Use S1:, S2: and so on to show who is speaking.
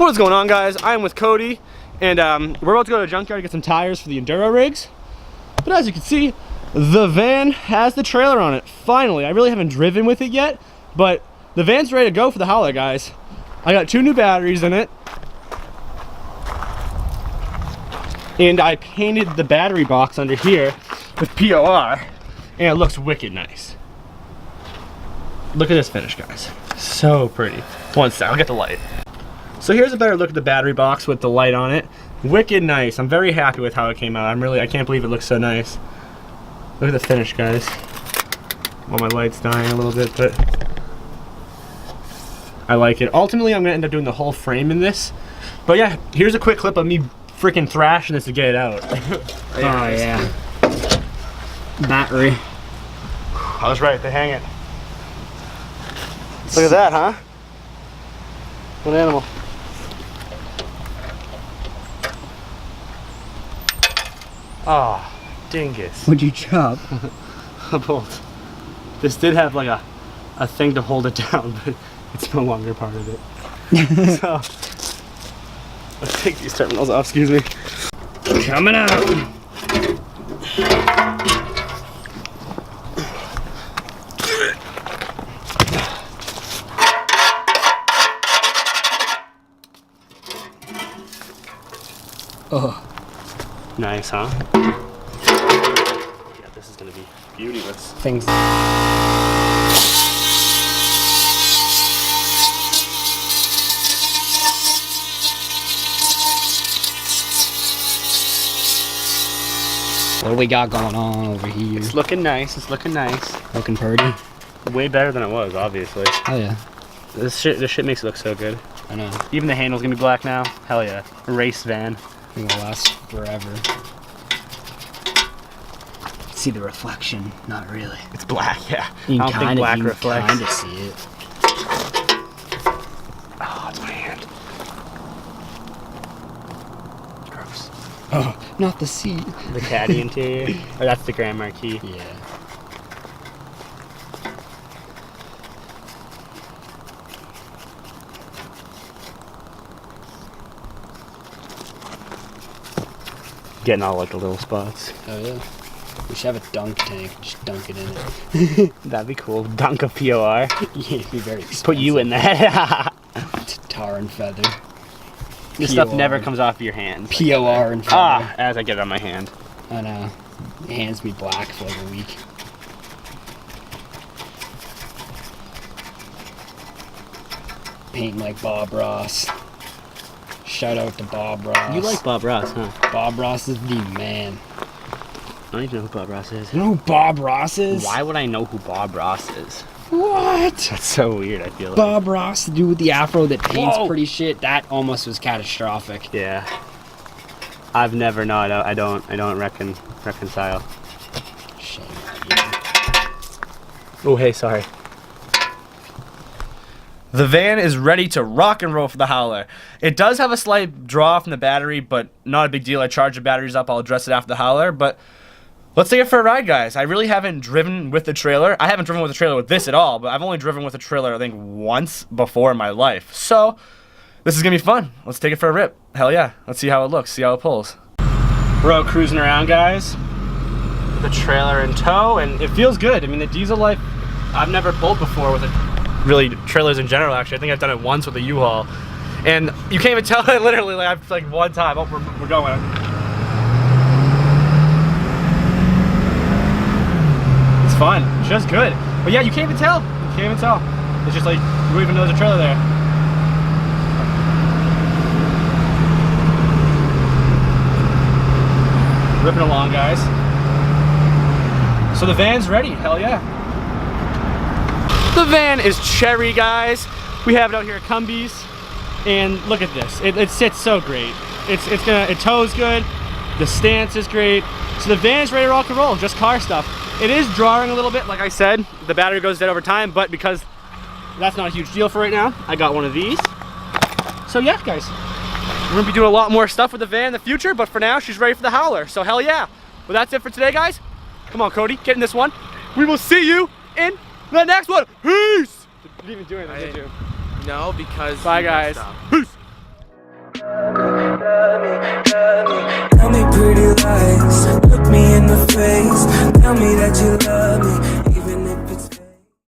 S1: What is going on, guys? I'm with Cody, and we're about to go to the junkyard to get some tires for the Enduro rigs. But as you can see, the van has the trailer on it. Finally, I really haven't driven with it yet, but the van's ready to go for the Howler, guys. I got 2 new batteries in it, and I painted the battery box under here with POR, and it looks wicked nice. Look at this finish, guys. So pretty. One sec, I'll get the light. So here's a better look at the battery box with the light on it. Wicked nice. I'm very happy with how it came out. I can't believe it looks so nice. Look at the finish, guys. Well, my light's dying a little bit, but I like it. Ultimately, I'm gonna end up doing the whole frame in this. But yeah, here's a quick clip of me freaking thrashing this to get it out.
S2: Oh yeah. Battery.
S1: I was right, they hang it. Look at that, huh? What animal? Oh, dingus.
S2: What'd you chop?
S1: A bolt. This did have like a thing to hold it down, but it's no longer part of it. So, let's take these terminals off, excuse me.
S2: Coming out. Oh.
S1: Nice, huh? Yeah, this is gonna be beauteous.
S2: Things. What do we got going on over here?
S1: It's looking nice, it's looking nice.
S2: Looking pretty.
S1: Way better than it was, obviously.
S2: Oh yeah.
S1: This shit makes it look so good.
S2: I know.
S1: Even the handle's gonna be black now. Hell yeah. Race van.
S2: It's gonna last forever. See the reflection? Not really.
S1: It's black, yeah.
S2: You
S1: I don't think black reflects.
S2: Kind of see it.
S1: Oh, it's my hand. Gross.
S2: Oh, not the seat.
S1: The caddy interior. Or that's the Grand Marquis.
S2: Yeah.
S1: Getting all like the little spots.
S2: Oh yeah. We should have a dunk tank. Just dunk it in it.
S1: That'd be cool. Dunk a POR.
S2: Yeah, it'd be very expensive.
S1: Put you in that.
S2: Tar and feather.
S1: This stuff never comes off your hands.
S2: POR and feather.
S1: Ah, as I get it on my hand.
S2: I know. Your hands be black for like a week. Painting like Bob Ross. Shout out to Bob Ross.
S1: You like Bob Ross, huh?
S2: Bob Ross is the man.
S1: I don't even know who Bob Ross is.
S2: You know who Bob Ross is?
S1: Why would I know who Bob Ross is?
S2: What?
S1: That's so weird, I feel like.
S2: Bob Ross, the dude with the afro that paints
S1: Whoa.
S2: pretty shit, that almost was catastrophic.
S1: Yeah. I've never, no, I don't reconcile.
S2: Shame on
S1: Oh, hey, sorry. The van is ready to rock and roll for the Howler. It does have a slight draw from the battery, but not a big deal. I charge the batteries up, I'll address it after the Howler, but let's take it for a ride, guys. I really haven't driven with the trailer. I haven't driven with the trailer with this at all, but I've only driven with a trailer, I think, once before in my life. So, this is gonna be fun. Let's take it for a rip. Hell yeah. Let's see how it looks, see how it pulls. We're out cruising around, guys. The trailer in tow, and it feels good. I mean, the diesel life, I've never pulled before with it. Really, trailers in general, actually. I think I've done it once with a U-Haul. And you can't even tell it literally, like, I've, like, one time. Oh, we're going. It's fun. It's just good. But yeah, you can't even tell. You can't even tell. It's just like, you don't even know there's a trailer there. Ripping along, guys. So the van's ready. Hell yeah. The van is cherry, guys. We have it out here at Cumbies, and look at this. It sits so great. It tows good. The stance is great. So the van's ready to rock and roll. Just car stuff. It is drawing a little bit, like I said. The battery goes dead over time, but because that's not a huge deal for right now, I got one of these. So yeah, guys, we're gonna be doing a lot more stuff with the van in the future, but for now, she's ready for the Howler. So hell yeah. Well, that's it for today, guys. Come on, Cody, get in this one. We will see you in the next one. Peace. You didn't even do anything, did you?
S3: No, because...
S1: Bye, guys. Peace.
S3: that you